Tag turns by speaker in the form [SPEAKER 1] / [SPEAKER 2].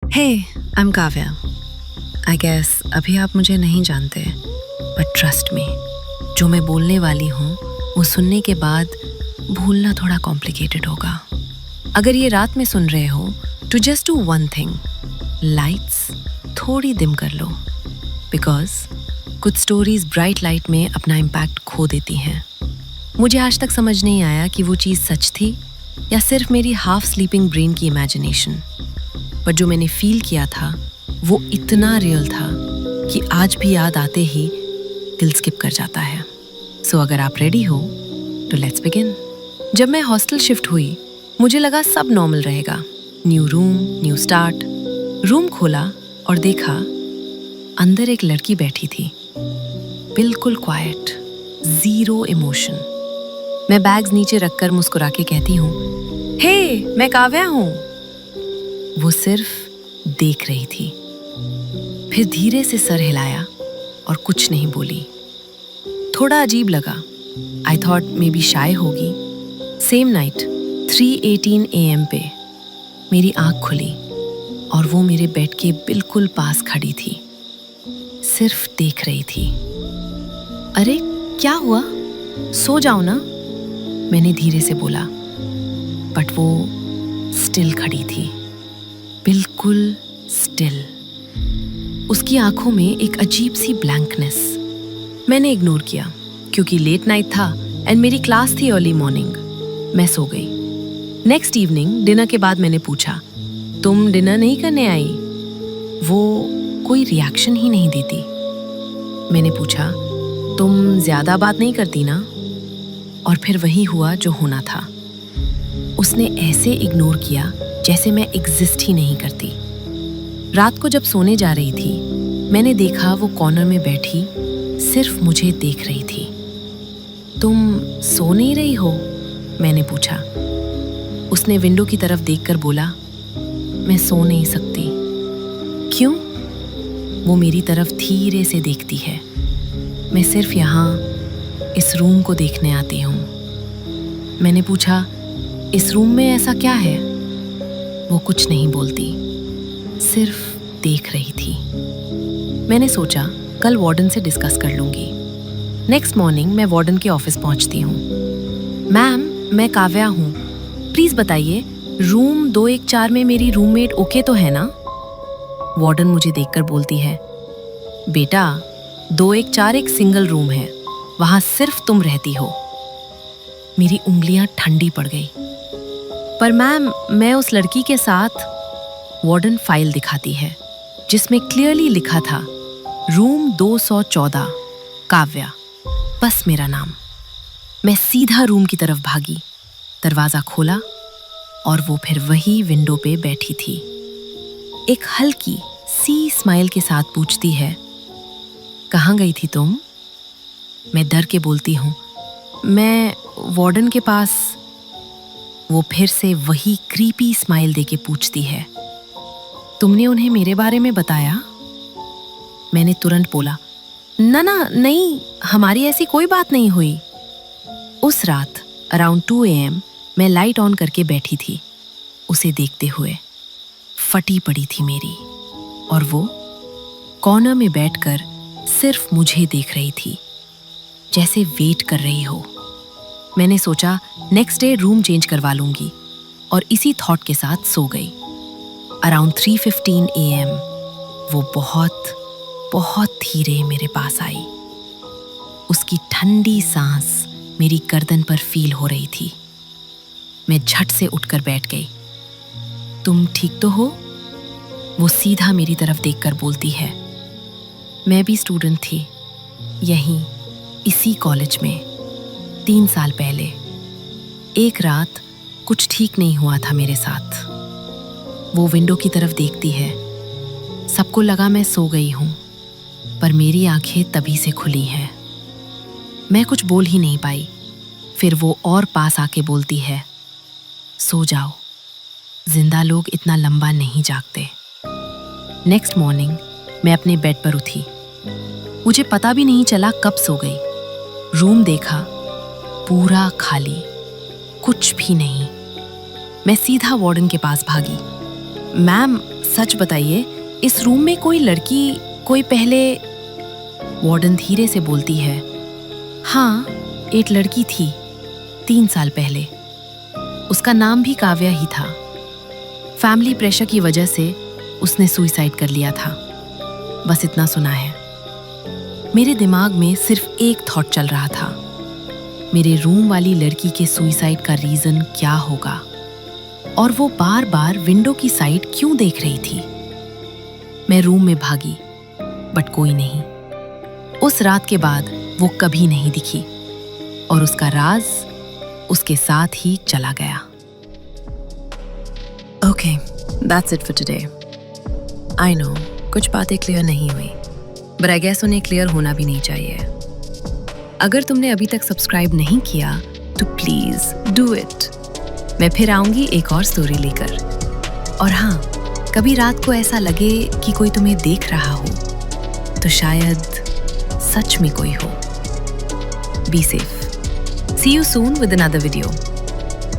[SPEAKER 1] Hey, I am Kavya. I guess अभी आप मुझे नहीं जानते, बट ट्रस्ट मी, जो मैं बोलने वाली हूँ वो सुनने के बाद भूलना थोड़ा कॉम्प्लिकेटेड होगा। अगर ये रात में सुन रहे हो तो just do one thing, lights थोड़ी डिम कर लो, बिकॉज कुछ स्टोरीज ब्राइट लाइट में अपना इम्पैक्ट खो देती हैं। मुझे आज तक समझ नहीं आया कि वो चीज़ सच थी या सिर्फ मेरी हाफ स्लीपिंग ब्रेन की इमेजिनेशन, पर जो मैंने फील किया था वो इतना रियल था कि आज भी याद आते ही दिल स्किप कर जाता है। सो अगर आप रेडी हो तो लेट्स बिगिन। जब मैं हॉस्टल शिफ्ट हुई मुझे लगा सब नॉर्मल रहेगा, new room, new start. Room खोला और देखा अंदर एक लड़की बैठी थी, बिल्कुल क्वाइट, जीरो इमोशन। मैं बैग्स नीचे रखकर मुस्कुरा के कहती हूँ, हे, मैं काव्या हूँ। वो सिर्फ देख रही थी, फिर धीरे से सर हिलाया और कुछ नहीं बोली। थोड़ा अजीब लगा। I thought may be shy होगी। सेम नाइट 3:18 AM पे मेरी आंख खुली और वो मेरे बेड के बिल्कुल पास खड़ी थी, सिर्फ देख रही थी। अरे क्या हुआ, सो जाओ ना, मैंने धीरे से बोला, बट वो स्टिल खड़ी थी, बिल्कुल स्टिल। उसकी आंखों में एक अजीब सी ब्लैंकनेस। मैंने इग्नोर किया क्योंकि लेट नाइट था एंड मेरी क्लास थी अर्ली मॉर्निंग। मैं सो गई। नेक्स्ट इवनिंग डिनर के बाद मैंने पूछा, तुम डिनर नहीं करने आई? वो कोई रिएक्शन ही नहीं देती। मैंने पूछा, तुम ज्यादा बात नहीं करती ना? और फिर वही हुआ जो होना था। उसने ऐसे इग्नोर किया जैसे मैं एग्जिस्ट ही नहीं करती। रात को जब सोने जा रही थी मैंने देखा वो कॉर्नर में बैठी सिर्फ मुझे देख रही थी। तुम सो नहीं रही हो? मैंने पूछा। उसने विंडो की तरफ देखकर बोला, मैं सो नहीं सकती। क्यों? वो मेरी तरफ धीरे से देखती है। मैं सिर्फ यहाँ इस रूम को देखने आती हूँ। मैंने पूछा, इस रूम में ऐसा क्या है? वो कुछ नहीं बोलती, सिर्फ देख रही थी। मैंने सोचा कल वार्डन से डिस्कस कर लूंगी। नेक्स्ट मॉर्निंग मैं वार्डन के ऑफिस पहुंचती हूँ। मैम, मैं काव्या हूँ, प्लीज बताइए रूम 214 में मेरी रूममेट ओके तो है ना? वार्डन मुझे देखकर बोलती है, बेटा 214 एक सिंगल रूम है, वहां सिर्फ तुम रहती हो। मेरी उंगलियां ठंडी पड़ गई। पर मैम, मैं उस लड़की के साथ। वार्डन फाइल दिखाती है जिसमें क्लियरली लिखा था रूम 214, काव्या, बस मेरा नाम। मैं सीधा रूम की तरफ भागी, दरवाजा खोला और वो फिर वही विंडो पे बैठी थी। एक हल्की सी स्माइल के साथ पूछती है, कहाँ गई थी तुम? मैं डर के बोलती हूँ, मैं वार्डन के पास। वो फिर से वही क्रीपी स्माइल देके पूछती है, तुमने उन्हें मेरे बारे में बताया? मैंने तुरंत बोला, ना ना नहीं, हमारी ऐसी कोई बात नहीं हुई। उस रात अराउंड 2 AM मैं लाइट ऑन करके बैठी थी, उसे देखते हुए। फटी पड़ी थी मेरी, और वो कॉर्नर में बैठकर सिर्फ मुझे देख रही थी, जैसे वेट कर रही हो। मैंने सोचा नेक्स्ट डे रूम चेंज करवा लूंगी और इसी थॉट के साथ सो गई। अराउंड 3:15 AM वो बहुत बहुत धीरे मेरे पास आई। उसकी ठंडी सांस मेरी गर्दन पर फील हो रही थी। मैं झट से उठकर बैठ गई। तुम ठीक तो हो? वो सीधा मेरी तरफ देखकर बोलती है। मैं भी स्टूडेंट थी, यहीं इसी कॉलेज में, 3 साल पहले। एक रात कुछ ठीक नहीं हुआ था मेरे साथ। वो विंडो की तरफ देखती है। सबको लगा मैं सो गई हूं, पर मेरी आंखें तभी से खुली हैं। मैं कुछ बोल ही नहीं पाई। फिर वो और पास आके बोलती है, सो जाओ, जिंदा लोग इतना लंबा नहीं जागते। नेक्स्ट मॉर्निंग मैं अपने बेड पर उठी। मुझे पता भी नहीं चला कब सो गई। रूम देखा, पूरा खाली, कुछ भी नहीं। मैं सीधा वार्डन के पास भागी। मैम, सच बताइए, इस रूम में कोई लड़की कोई पहले? वार्डन धीरे से बोलती है, हाँ, एक लड़की थी 3 साल पहले। उसका नाम भी काव्या ही था। फैमिली प्रेशर की वजह से उसने सुसाइड कर लिया था। बस इतना सुना है। मेरे दिमाग में सिर्फ एक थॉट चल रहा था, मेरे रूम वाली लड़की के सुसाइड का रीजन क्या होगा, और वो बार बार विंडो की साइड क्यों देख रही थी। मैं रूम में भागी, बट कोई नहीं। उस रात के बाद वो कभी नहीं दिखी और उसका राज उसके साथ ही चला गया। Okay, that's it for today. I know कुछ बातें क्लियर नहीं हुई, बट आई गेस उन्हें क्लियर होना भी नहीं चाहिए। अगर तुमने अभी तक सब्सक्राइब नहीं किया तो प्लीज डू इट। मैं फिर आऊंगी एक और स्टोरी लेकर। और हाँ, कभी रात को ऐसा लगे कि कोई तुम्हें देख रहा हो, तो शायद सच में कोई हो। Be safe. See you soon with another video.